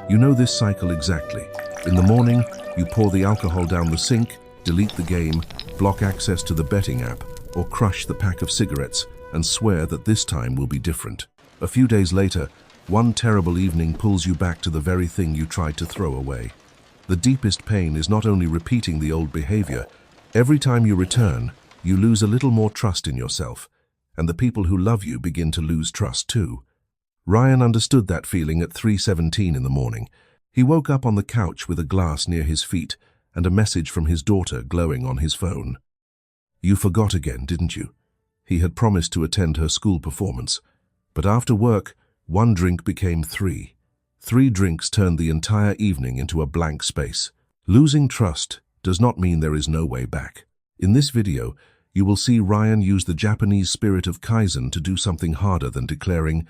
You know this cycle exactly. In the morning, you pour the alcohol down the sink, delete the game, block access to the betting app, or crush the pack of cigarettes and swear that this time will be different. A few days later, one terrible evening pulls you back to the very thing you tried to throw away. The deepest pain is not only repeating the old behavior. Every time you return, you lose a little more trust in yourself, and the people who love you begin to lose trust too. Ryan understood that feeling at 3:17 in the morning. He woke up on the couch with a glass near his feet and a message from his daughter glowing on his phone. "You forgot again, didn't you?" He had promised to attend her school performance. But after work, one drink became three. 3 drinks turned the entire evening into a blank space. Losing trust does not mean there is no way back. In this video, you will see Ryan use the Japanese spirit of Kaizen to do something harder than declaring,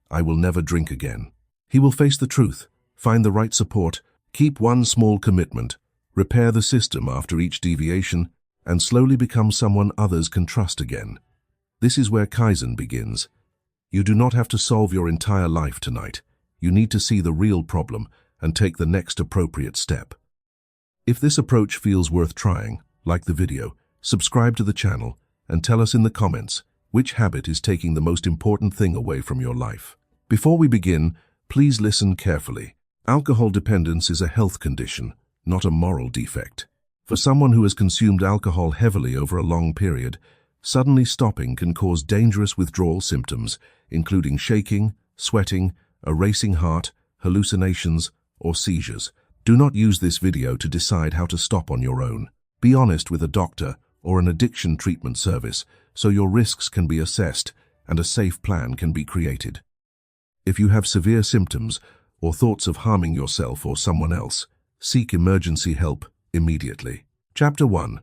"I will never drink again." He will face the truth, find the right support, keep one small commitment, repair the system after each deviation, and slowly become someone others can trust again. This is where Kaizen begins. You do not have to solve your entire life tonight. You need to see the real problem and take the next appropriate step. If this approach feels worth trying, like the video, subscribe to the channel, and tell us in the comments which habit is taking the most important thing away from your life. Before we begin, please listen carefully. Alcohol dependence is a health condition, not a moral defect. For someone who has consumed alcohol heavily over a long period, suddenly stopping can cause dangerous withdrawal symptoms, including shaking, sweating, a racing heart, hallucinations, or seizures. Do not use this video to decide how to stop on your own. Be honest with a doctor or an addiction treatment service so your risks can be assessed and a safe plan can be created. If you have severe symptoms or thoughts of harming yourself or someone else, seek emergency help immediately. Chapter 1.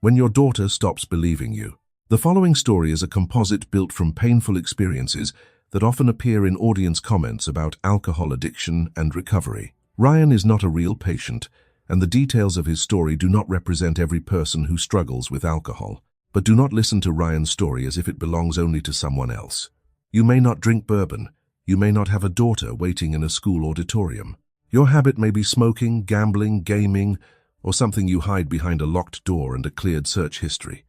When your daughter stops believing you. The following story is a composite built from painful experiences that often appear in audience comments about alcohol addiction and recovery. Ryan is not a real patient, and the details of his story do not represent every person who struggles with alcohol. But do not listen to Ryan's story as if it belongs only to someone else. You may not drink bourbon. You may not have a daughter waiting in a school auditorium. Your habit may be smoking, gambling, gaming, or something you hide behind a locked door and a cleared search history.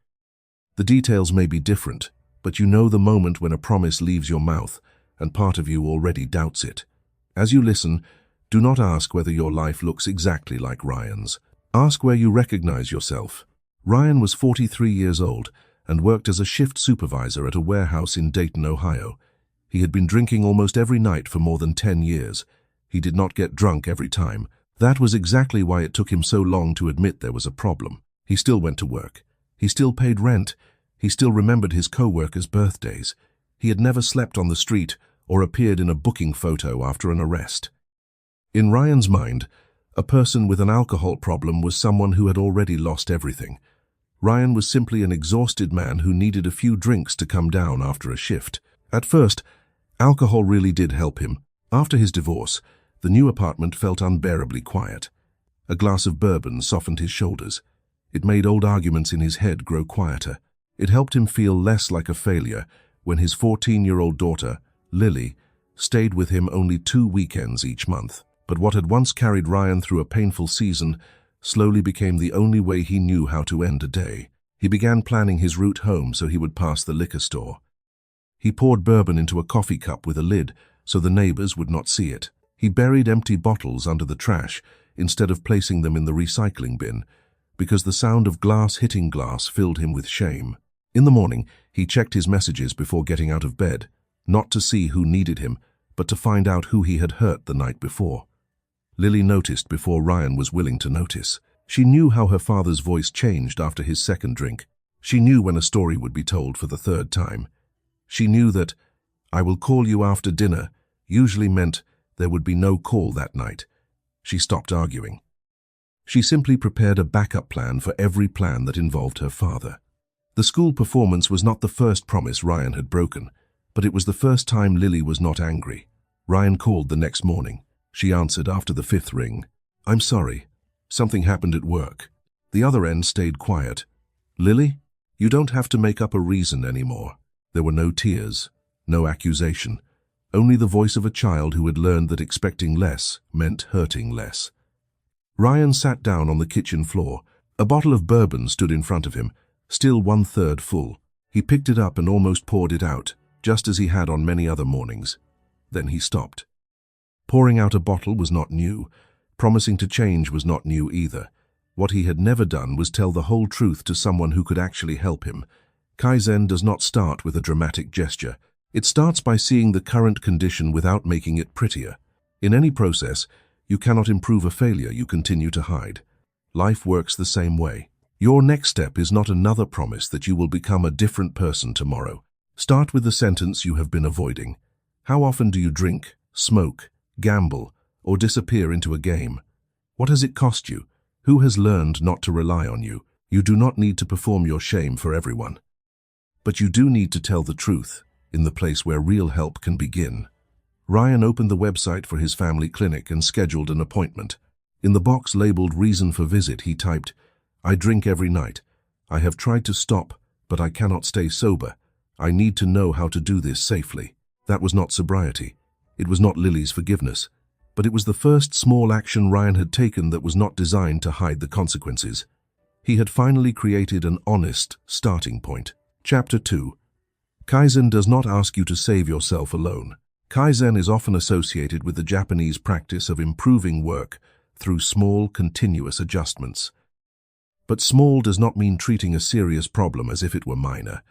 The details may be different, but you know the moment when a promise leaves your mouth and part of you already doubts it. As you listen, do not ask whether your life looks exactly like Ryan's. Ask where you recognize yourself. Ryan was 43 years old and worked as a shift supervisor at a warehouse in Dayton, Ohio. He had been drinking almost every night for more than 10 years. He did not get drunk every time. That was exactly why it took him so long to admit there was a problem. He still went to work. He still paid rent. He still remembered his co-workers' birthdays. He had never slept on the street or appeared in a booking photo after an arrest. In Ryan's mind, a person with an alcohol problem was someone who had already lost everything. Ryan was simply an exhausted man who needed a few drinks to come down after a shift. At first, alcohol really did help him. After his divorce, the new apartment felt unbearably quiet. A glass of bourbon softened his shoulders. It made old arguments in his head grow quieter. It helped him feel less like a failure when his 14-year-old daughter, Lily, stayed with him only 2 weekends each month. But what had once carried Ryan through a painful season slowly became the only way he knew how to end a day. He began planning his route home so he would pass the liquor store. He poured bourbon into a coffee cup with a lid so the neighbors would not see it. He buried empty bottles under the trash instead of placing them in the recycling bin, because the sound of glass hitting glass filled him with shame. In the morning, he checked his messages before getting out of bed, not to see who needed him, but to find out who he had hurt the night before. Lily noticed before Ryan was willing to notice. She knew how her father's voice changed after his second drink. She knew when a story would be told for the 3rd time. She knew that, "I will call you after dinner," usually meant there would be no call that night. She stopped arguing. She simply prepared a backup plan for every plan that involved her father. The school performance was not the first promise Ryan had broken, but it was the first time Lily was not angry. Ryan called the next morning. She answered after the 5th ring. "I'm sorry. Something happened at work." The other end stayed quiet. "Lily, you don't have to make up a reason anymore." There were no tears, no accusation, only the voice of a child who had learned that expecting less meant hurting less. Ryan sat down on the kitchen floor. A bottle of bourbon stood in front of him, still 1/3 full. He picked it up and almost poured it out, just as he had on many other mornings. Then he stopped. Pouring out a bottle was not new. Promising to change was not new either. What he had never done was tell the whole truth to someone who could actually help him. Kaizen does not start with a dramatic gesture. It starts by seeing the current condition without making it prettier. In any process, you cannot improve a failure you continue to hide. Life works the same way. Your next step is not another promise that you will become a different person tomorrow. Start with the sentence you have been avoiding. How often do you drink, smoke, gamble, or disappear into a game? What has it cost you? Who has learned not to rely on you? You do not need to perform your shame for everyone. But you do need to tell the truth, in the place where real help can begin. Ryan opened the website for his family clinic and scheduled an appointment. In the box labeled "Reason for Visit," he typed, "I drink every night. I have tried to stop, but I cannot stay sober. I need to know how to do this safely." That was not sobriety. It was not Lily's forgiveness. But it was the first small action Ryan had taken that was not designed to hide the consequences. He had finally created an honest starting point. Chapter 2. Kaizen does not ask you to save yourself alone. Kaizen is often associated with the Japanese practice of improving work through small, continuous adjustments. But small does not mean treating a serious problem as if it were minor,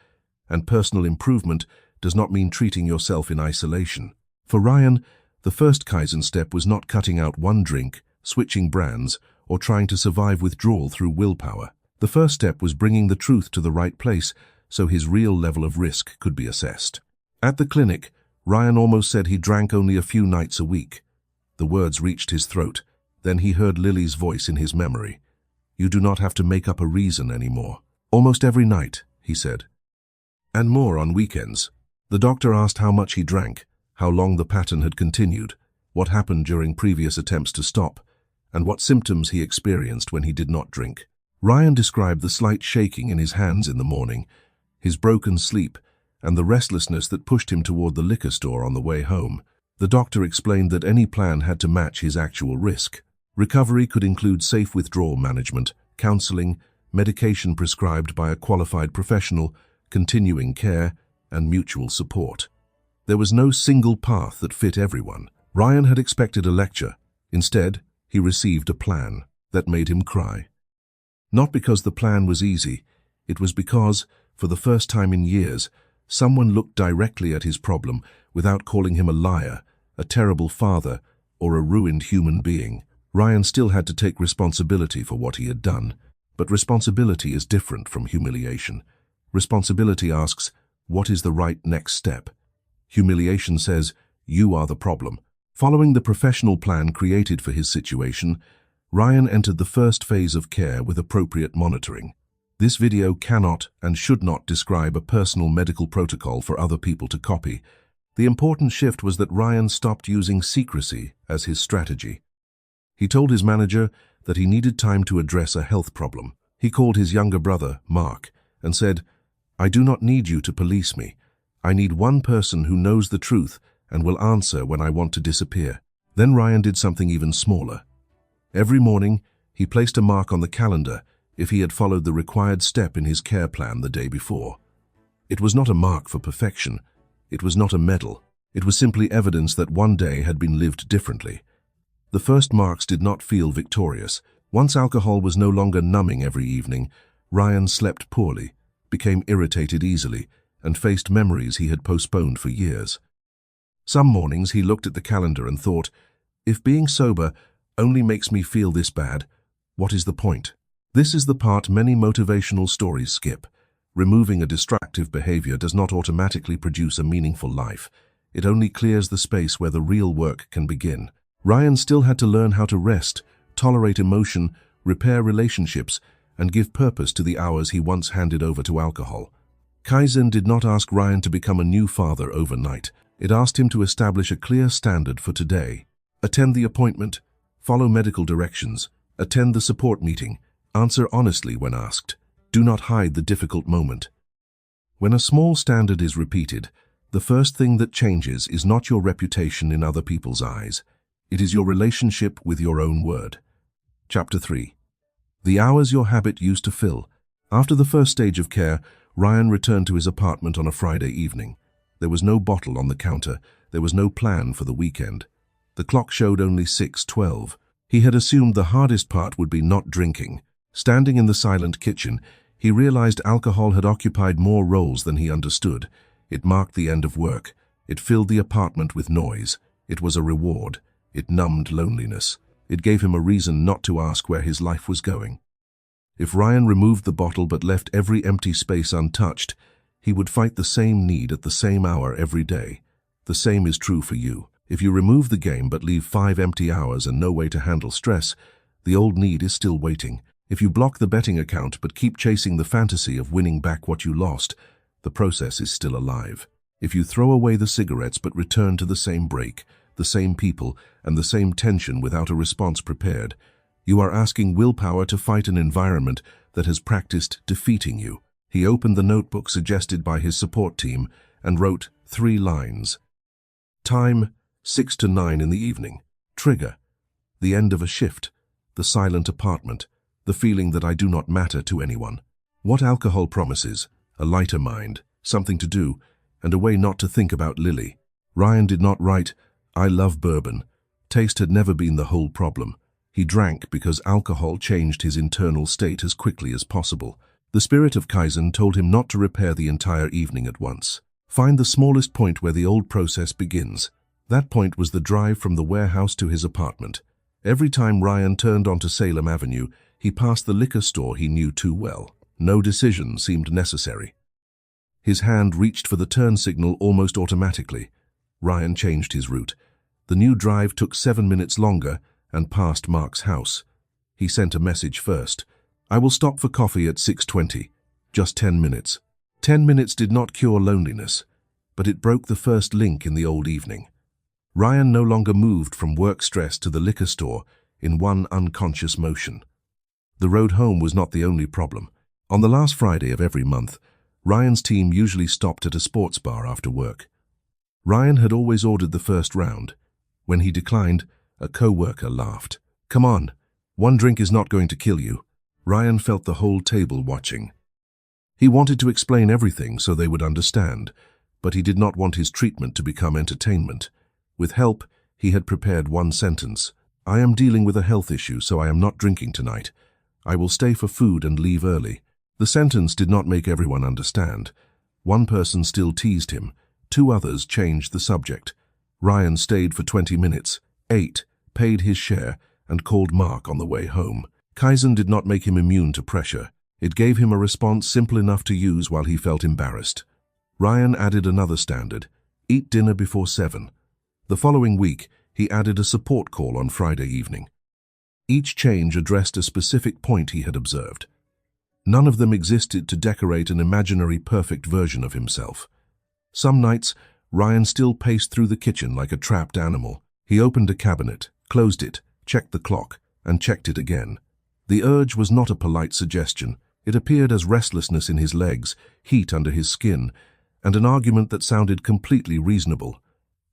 and personal improvement does not mean treating yourself in isolation. For Ryan, the first Kaizen step was not cutting out one drink, switching brands, or trying to survive withdrawal through willpower. The first step was bringing the truth to the right place so his real level of risk could be assessed. At the clinic, Ryan almost said he drank only a few nights a week. The words reached his throat. Then he heard Lily's voice in his memory. "You do not have to make up a reason anymore." "Almost every night," he said. "And more on weekends." The doctor asked how much he drank, how long the pattern had continued, what happened during previous attempts to stop, and what symptoms he experienced when he did not drink. Ryan described the slight shaking in his hands in the morning, his broken sleep, and the restlessness that pushed him toward the liquor store on the way home. The doctor explained that any plan had to match his actual risk. Recovery could include safe withdrawal management, counseling, medication prescribed by a qualified professional, continuing care, and mutual support. There was no single path that fit everyone. Ryan had expected a lecture. Instead, he received a plan that made him cry. Not because the plan was easy, it was because, for the first time in years, someone looked directly at his problem without calling him a liar, a terrible father, or a ruined human being. Ryan still had to take responsibility for what he had done, but responsibility is different from humiliation. Responsibility asks, what is the right next step? Humiliation says, you are the problem. Following the professional plan created for his situation, Ryan entered the first phase of care with appropriate monitoring. This video cannot and should not describe a personal medical protocol for other people to copy. The important shift was that Ryan stopped using secrecy as his strategy. He told his manager that he needed time to address a health problem. He called his younger brother, Mark, and said, "I do not need you to police me. I need one person who knows the truth and will answer when I want to disappear." Then Ryan did something even smaller. Every morning, he placed a mark on the calendar if he had followed the required step in his care plan the day before. It was not a mark for perfection. It was not a medal. It was simply evidence that one day had been lived differently. The first marks did not feel victorious. Once alcohol was no longer numbing every evening, Ryan slept poorly, became irritated easily, and faced memories he had postponed for years. Some mornings he looked at the calendar and thought, if being sober only makes me feel this bad, what is the point? This is the part many motivational stories skip. Removing a destructive behavior does not automatically produce a meaningful life. It only clears the space where the real work can begin. Ryan still had to learn how to rest, tolerate emotion, repair relationships, and give purpose to the hours he once handed over to alcohol. Kaizen did not ask Ryan to become a new father overnight. It asked him to establish a clear standard for today. Attend the appointment, follow medical directions, attend the support meeting, answer honestly when asked. Do not hide the difficult moment. When a small standard is repeated, The first thing that changes is not your reputation in other people's eyes. It is your relationship with your own word. Chapter 3. The hours your habit used to fill. After the first stage of care, Ryan returned to his apartment on a Friday evening. There was no bottle on the counter. There was no plan for the weekend. The clock showed only 6:12. He had assumed the hardest part would be not drinking. Standing in the silent kitchen, he realized alcohol had occupied more roles than he understood. It marked the end of work. It filled the apartment with noise. It was a reward. It numbed loneliness. It gave him a reason not to ask where his life was going. If Ryan removed the bottle but left every empty space untouched, he would fight the same need at the same hour every day. The same is true for you. If you remove the game but leave 5 empty hours and no way to handle stress, the old need is still waiting. If you block the betting account but keep chasing the fantasy of winning back what you lost, the process is still alive. If you throw away the cigarettes but return to the same break, the same people, and the same tension without a response prepared, you are asking willpower to fight an environment that has practiced defeating you. He opened the notebook suggested by his support team and wrote 3 lines. Time, 6 to 9 in the evening. Trigger, the end of a shift, the silent apartment, the feeling that I do not matter to anyone. What alcohol promises? A lighter mind, something to do, and a way not to think about Lily. Ryan did not write, I love bourbon. Taste had never been the whole problem. He drank because alcohol changed his internal state as quickly as possible. The spirit of Kaizen told him not to repair the entire evening at once. Find the smallest point where the old process begins. That point was the drive from the warehouse to his apartment. Every time Ryan turned onto Salem Avenue, he passed the liquor store he knew too well. No decision seemed necessary. His hand reached for the turn signal almost automatically. Ryan changed his route. The new drive took 7 minutes longer and passed Mark's house. He sent a message first. I will stop for coffee at 6:20. Just 10 minutes. 10 minutes did not cure loneliness, but it broke the first link in the old evening. Ryan no longer moved from work stress to the liquor store in one unconscious motion. The road home was not the only problem. On the last Friday of every month, Ryan's team usually stopped at a sports bar after work. Ryan had always ordered the first round. When he declined, a co-worker laughed. Come on, one drink is not going to kill you. Ryan felt the whole table watching. He wanted to explain everything so they would understand, but he did not want his treatment to become entertainment. With help, he had prepared one sentence. I am dealing with a health issue, so I am not drinking tonight. I will stay for food and leave early. The sentence did not make everyone understand. One person still teased him. 2 others changed the subject. Ryan stayed for 20 minutes, ate, paid his share, and called Mark on the way home. Kaizen did not make him immune to pressure. It gave him a response simple enough to use while he felt embarrassed. Ryan added another standard. Eat dinner before 7. The following week, he added a support call on Friday evening. Each change addressed a specific point he had observed. None of them existed to decorate an imaginary perfect version of himself. Some nights, Ryan still paced through the kitchen like a trapped animal. He opened a cabinet, closed it, checked the clock, and checked it again. The urge was not a polite suggestion. It appeared as restlessness in his legs, heat under his skin, and an argument that sounded completely reasonable.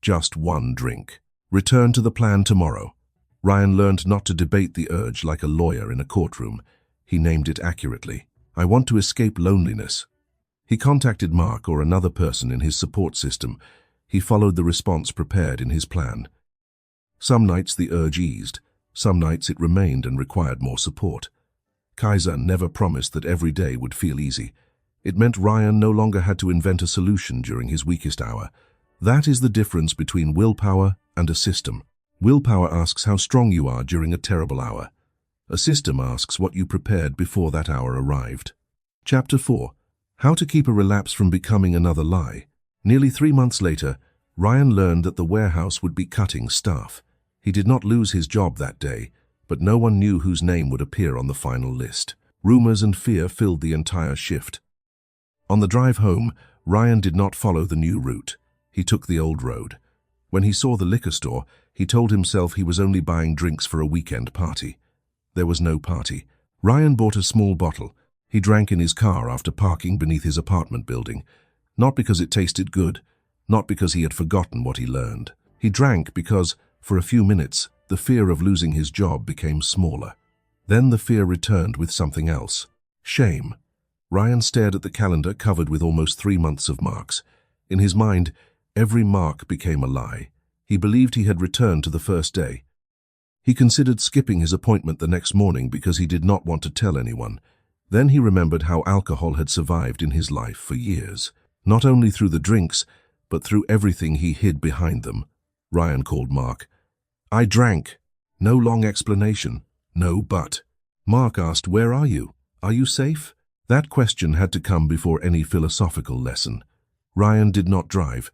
Just one drink. Return to the plan tomorrow. Ryan learned not to debate the urge like a lawyer in a courtroom. He named it accurately. I want to escape loneliness. He contacted Mark or another person in his support system. He followed the response prepared in his plan. Some nights the urge eased. Some nights it remained and required more support. Kaizen never promised that every day would feel easy. It meant Ryan no longer had to invent a solution during his weakest hour. That is the difference between willpower and a system. Willpower asks how strong you are during a terrible hour. A system asks what you prepared before that hour arrived. Chapter 4. How to keep a relapse from becoming another lie. Nearly 3 months later, Ryan learned that the warehouse would be cutting staff. He did not lose his job that day, but no one knew whose name would appear on the final list. Rumors and fear filled the entire shift. On the drive home, Ryan did not follow the new route. He took the old road. When he saw the liquor store, he told himself he was only buying drinks for a weekend party. There was no party. Ryan bought a small bottle. He drank in his car after parking beneath his apartment building. Not because it tasted good, not because he had forgotten what he learned. He drank because, for a few minutes, the fear of losing his job became smaller. Then the fear returned with something else. Shame. Ryan stared at the calendar covered with almost 3 months of marks. In his mind, every mark became a lie. He believed he had returned to the first day. He considered skipping his appointment the next morning because he did not want to tell anyone. Then he remembered how alcohol had survived in his life for years, not only through the drinks, but through everything he hid behind them. Ryan called Mark. "I drank." No long explanation. No but. Mark asked, "Where are you? Are you safe?" That question had to come before any philosophical lesson. Ryan did not drive.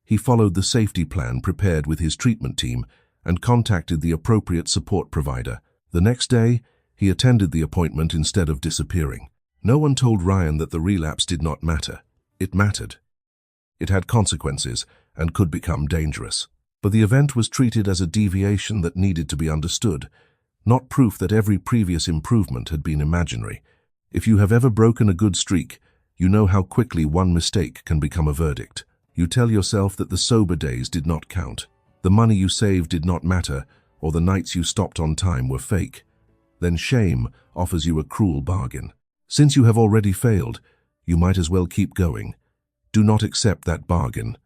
He followed the safety plan prepared with his treatment team and contacted the appropriate support provider. The next day, he attended the appointment instead of disappearing. No one told Ryan that the relapse did not matter. It mattered. It had consequences and could become dangerous. But the event was treated as a deviation that needed to be understood, not proof that every previous improvement had been imaginary. If you have ever broken a good streak, you know how quickly one mistake can become a verdict. You tell yourself that the sober days did not count, the money you saved did not matter, or the nights you stopped on time were fake. Then shame offers you a cruel bargain. Since you have already failed, you might as well keep going. Do not accept that bargain.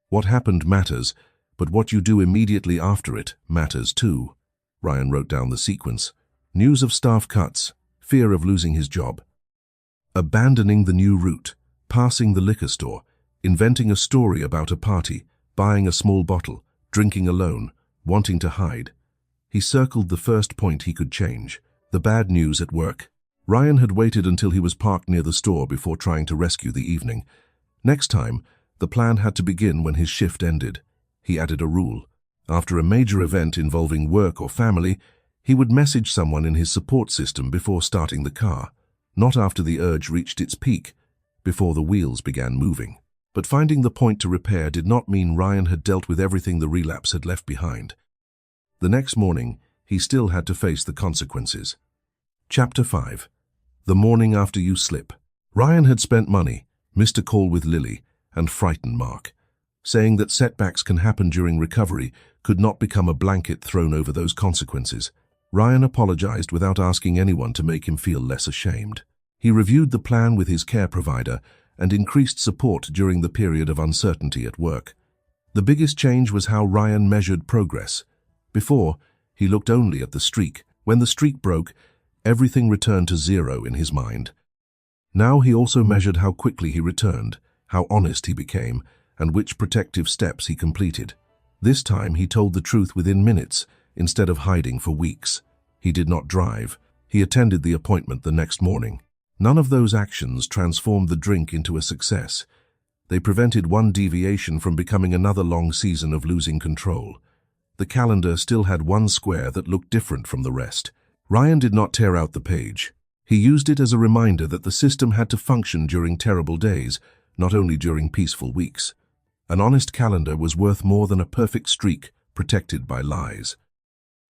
What happened matters, but what you do immediately after it matters too. Ryan wrote down the sequence. News of staff cuts, fear of losing his job. Abandoning the new route, passing the liquor store, inventing a story about a party, buying a small bottle, drinking alone, wanting to hide. He circled the first point he could change, the bad news at work. Ryan had waited until he was parked near the store before trying to rescue the evening. Next time, the plan had to begin when his shift ended. He added a rule. After a major event involving work or family, he would message someone in his support system before starting the car, not after the urge reached its peak, before the wheels began moving. But finding the point to repair did not mean Ryan had dealt with everything the relapse had left behind. The next morning, he still had to face the consequences. Chapter 5. The morning after you slip. Ryan had spent money, missed a call with Lily, and frightened Mark. Saying that setbacks can happen during recovery could not become a blanket thrown over those consequences. Ryan apologized without asking anyone to make him feel less ashamed. He reviewed the plan with his care provider and increased support during the period of uncertainty at work. The biggest change was how Ryan measured progress. Before, he looked only at the streak. When the streak broke, everything returned to zero in his mind. Now he also measured how quickly he returned, how honest he became, and which protective steps he completed. This time he told the truth within minutes, instead of hiding for weeks. He did not drive. He attended the appointment the next morning. None of those actions transformed the drink into a success. They prevented one deviation from becoming another long season of losing control. The calendar still had one square that looked different from the rest. Ryan did not tear out the page. He used it as a reminder that the system had to function during terrible days, not only during peaceful weeks. An honest calendar was worth more than a perfect streak protected by lies.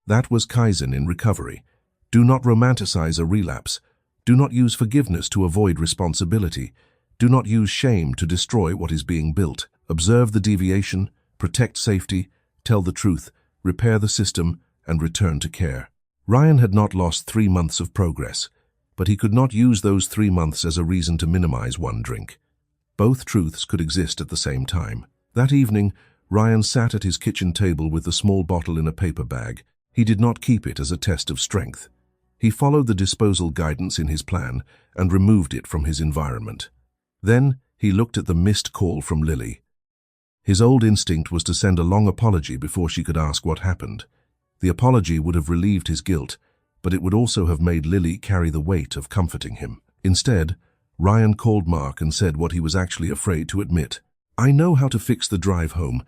That was Kaizen in recovery. Do not romanticize a relapse. Do not use forgiveness to avoid responsibility. Do not use shame to destroy what is being built. Observe the deviation, protect safety, tell the truth, repair the system, and return to care. Ryan had not lost 3 months of progress, but he could not use those 3 months as a reason to minimize one drink. Both truths could exist at the same time. That evening, Ryan sat at his kitchen table with the small bottle in a paper bag. He did not keep it as a test of strength. He followed the disposal guidance in his plan and removed it from his environment. Then he looked at the missed call from Lily. His old instinct was to send a long apology before she could ask what happened. The apology would have relieved his guilt, but it would also have made Lily carry the weight of comforting him. Instead, Ryan called Mark and said what he was actually afraid to admit. "I know how to fix the drive home.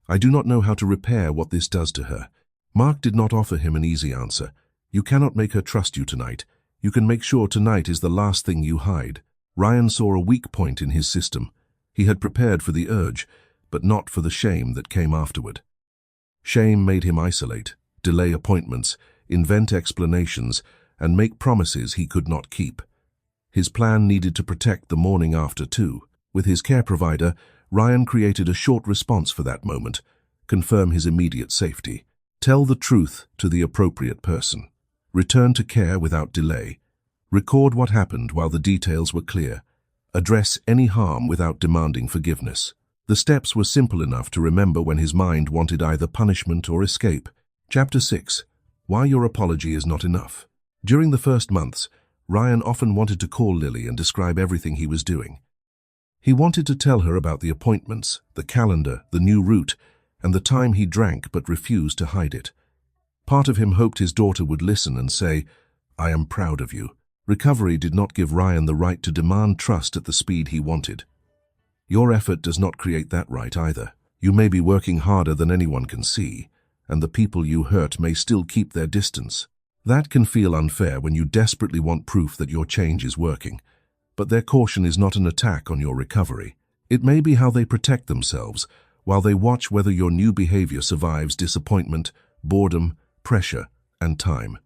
I do not know how to repair what this does to her." Mark did not offer him an easy answer. "You cannot make her trust you tonight. You can make sure tonight is the last thing you hide." Ryan saw a weak point in his system. He had prepared for the urge, but not for the shame that came afterward. Shame made him isolate, delay appointments, invent explanations, and make promises he could not keep. His plan needed to protect the morning after too. With his care provider, Ryan created a short response for that moment. Confirm his immediate safety. Tell the truth to the appropriate person. Return to care without delay. Record what happened while the details were clear. Address any harm without demanding forgiveness. The steps were simple enough to remember when his mind wanted either punishment or escape. Chapter 6. Why your apology is not enough. During the first months, Ryan often wanted to call Lily and describe everything he was doing. He wanted to tell her about the appointments, the calendar, the new route, and the time he drank but refused to hide it. Part of him hoped his daughter would listen and say, "I am proud of you." Recovery did not give Ryan the right to demand trust at the speed he wanted. Your effort does not create that right either. You may be working harder than anyone can see, and the people you hurt may still keep their distance. That can feel unfair when you desperately want proof that your change is working. But their caution is not an attack on your recovery. It may be how they protect themselves, while they watch whether your new behavior survives disappointment, boredom, pressure, and time.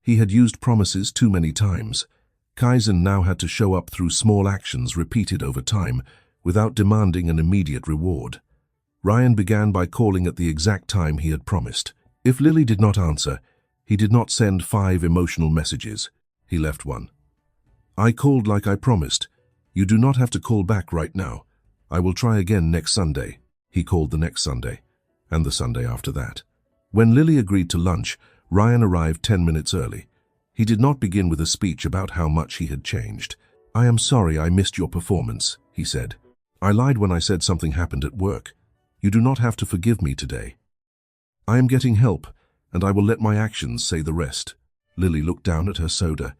He had used promises too many times. Kaizen now had to show up through small actions repeated over time, without demanding an immediate reward. Ryan began by calling at the exact time he had promised. If Lily did not answer, he did not send 5 emotional messages. He left one. "I called like I promised. You do not have to call back right now. I will try again next Sunday." He called the next Sunday, and the Sunday after that. When Lily agreed to lunch, Ryan arrived 10 minutes early. He did not begin with a speech about how much he had changed. "I am sorry I missed your performance," he said. "I lied when I said something happened at work. You do not have to forgive me today. I am getting help, and I will let my actions say the rest." Lily looked down at her soda.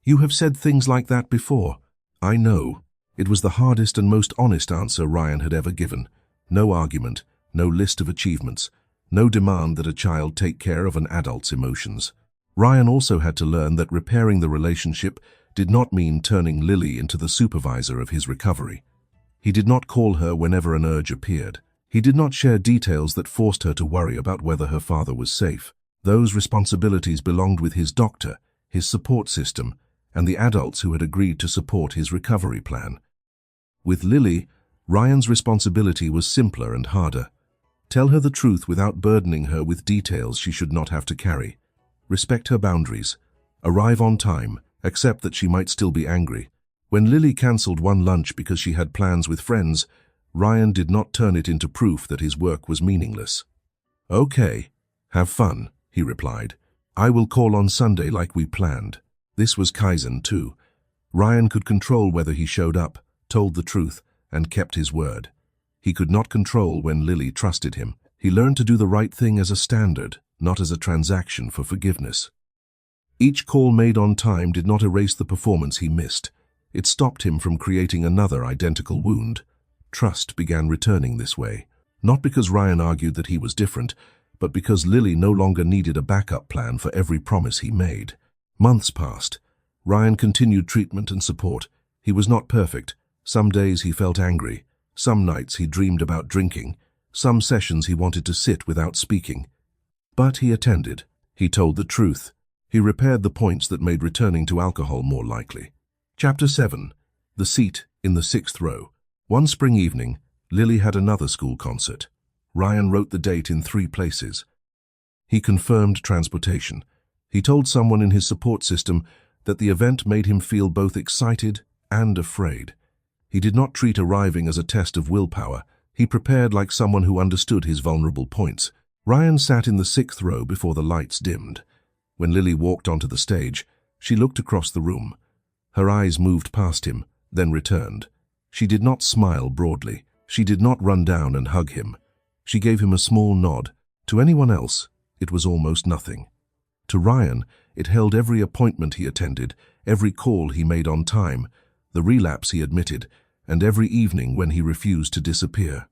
"You have said things like that before." "I know." It was the hardest and most honest answer Ryan had ever given. No argument, no list of achievements, no demand that a child take care of an adult's emotions. Ryan also had to learn that repairing the relationship did not mean turning Lily into the supervisor of his recovery. He did not call her whenever an urge appeared. He did not share details that forced her to worry about whether her father was safe. Those responsibilities belonged with his doctor, his support system, and the adults who had agreed to support his recovery plan. With Lily, Ryan's responsibility was simpler and harder. Tell her the truth without burdening her with details she should not have to carry. Respect her boundaries. Arrive on time. Accept that she might still be angry. When Lily cancelled one lunch because she had plans with friends, Ryan did not turn it into proof that his work was meaningless. "Okay, have fun," he replied. "I will call on Sunday like we planned." This was Kaizen too. Ryan could control whether he showed up, told the truth, and kept his word. He could not control when Lily trusted him. He learned to do the right thing as a standard, not as a transaction for forgiveness. Each call made on time did not erase the performance he missed. It stopped him from creating another identical wound. Trust began returning this way, not because Ryan argued that he was different, but because Lily no longer needed a backup plan for every promise he made. Months passed. Ryan continued treatment and support. He was not perfect. Some days he felt angry. Some nights he dreamed about drinking. Some sessions he wanted to sit without speaking. But he attended. He told the truth. He repaired the points that made returning to alcohol more likely. Chapter 7. The Seat in the 6th Row. One spring evening, Lily had another school concert. Ryan wrote the date in 3 places. He confirmed transportation. He told someone in his support system that the event made him feel both excited and afraid. He did not treat arriving as a test of willpower. He prepared like someone who understood his vulnerable points. Ryan sat in the 6th row before the lights dimmed. When Lily walked onto the stage, she looked across the room. Her eyes moved past him, then returned. She did not smile broadly. She did not run down and hug him. She gave him a small nod. To anyone else, it was almost nothing. To Ryan, it held every appointment he attended, every call he made on time, the relapse he admitted, and every evening when he refused to disappear.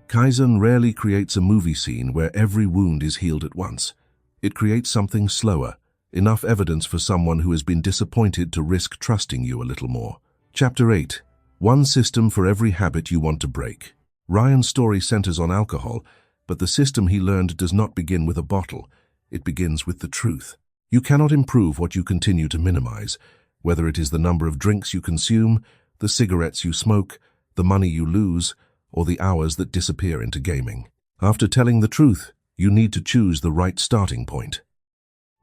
Kaizen rarely creates a movie scene where every wound is healed at once. It creates something slower, enough evidence for someone who has been disappointed to risk trusting you a little more. Chapter 8. One system for every habit you want to break. Ryan's story centers on alcohol, but the system he learned does not begin with a bottle. It begins with the truth. You cannot improve what you continue to minimize, whether it is the number of drinks you consume, the cigarettes you smoke, the money you lose, or the hours that disappear into gaming. After telling the truth, you need to choose the right starting point.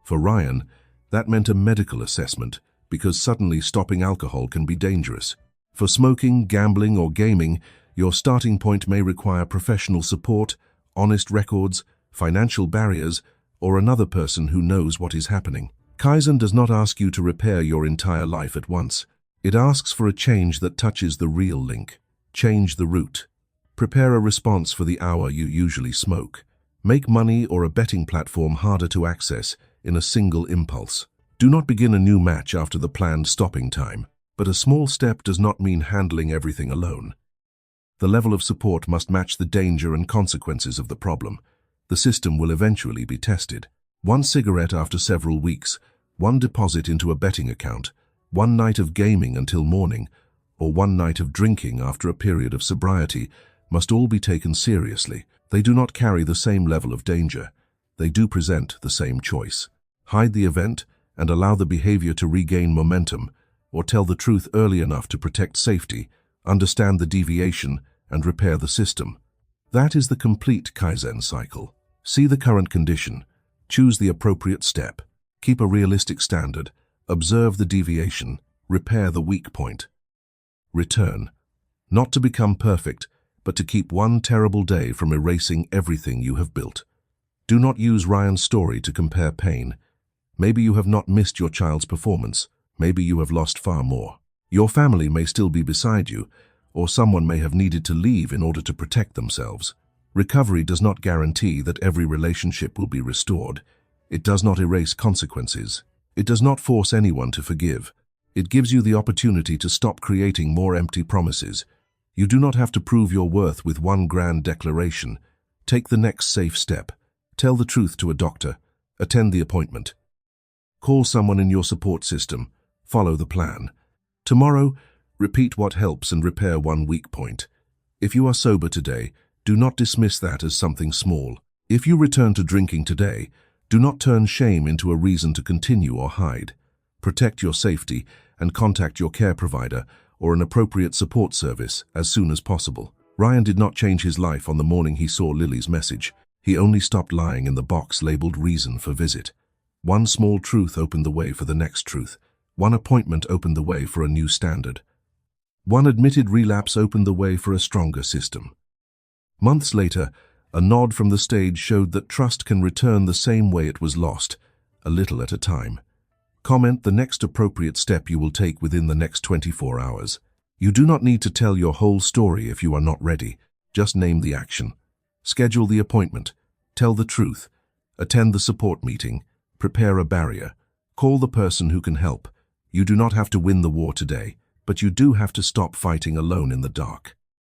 For Ryan, that meant a medical assessment, because suddenly stopping alcohol can be dangerous. For smoking, gambling, or gaming, your starting point may require professional support, honest records, financial barriers, or another person who knows what is happening. Kaizen does not ask you to repair your entire life at once. It asks for a change that touches the real link. Change the route. Prepare a response for the hour you usually smoke. Make money or a betting platform harder to access in a single impulse. Do not begin a new match after the planned stopping time, but a small step does not mean handling everything alone. The level of support must match the danger and consequences of the problem. The system will eventually be tested. One cigarette after several weeks, one deposit into a betting account, one night of gaming until morning, or one night of drinking after a period of sobriety must all be taken seriously. They do not carry the same level of danger. They do present the same choice. Hide the event and allow the behavior to regain momentum, or tell the truth early enough to protect safety, understand the deviation, and repair the system. That is the complete Kaizen cycle. See the current condition, choose the appropriate step, keep a realistic standard, observe the deviation, repair the weak point. Return. Not to become perfect, but to keep one terrible day from erasing everything you have built. Do not use Ryan's story to compare pain. Maybe you have not missed your child's performance. Maybe you have lost far more. Your family may still be beside you, or someone may have needed to leave in order to protect themselves. Recovery does not guarantee that every relationship will be restored. It does not erase consequences. It does not force anyone to forgive. It gives you the opportunity to stop creating more empty promises. You do not have to prove your worth with one grand declaration. Take the next safe step. Tell the truth to a doctor. Attend the appointment. Call someone in your support system. Follow the plan. Tomorrow, repeat what helps and repair one weak point. If you are sober today, do not dismiss that as something small. If you return to drinking today, do not turn shame into a reason to continue or hide. Protect your safety and contact your care provider or an appropriate support service as soon as possible. Ryan did not change his life on the morning he saw Lily's message. He only stopped lying in the box labeled reason for visit. One small truth opened the way for the next truth. One appointment opened the way for a new standard. One admitted relapse opened the way for a stronger system. Months later, a nod from the stage showed that trust can return the same way it was lost, a little at a time. Comment the next appropriate step you will take within the next 24 hours. You do not need to tell your whole story if you are not ready. Just name the action. Schedule the appointment. Tell the truth. Attend the support meeting. Prepare a barrier. Call the person who can help. You do not have to win the war today, but you do have to stop fighting alone in the dark.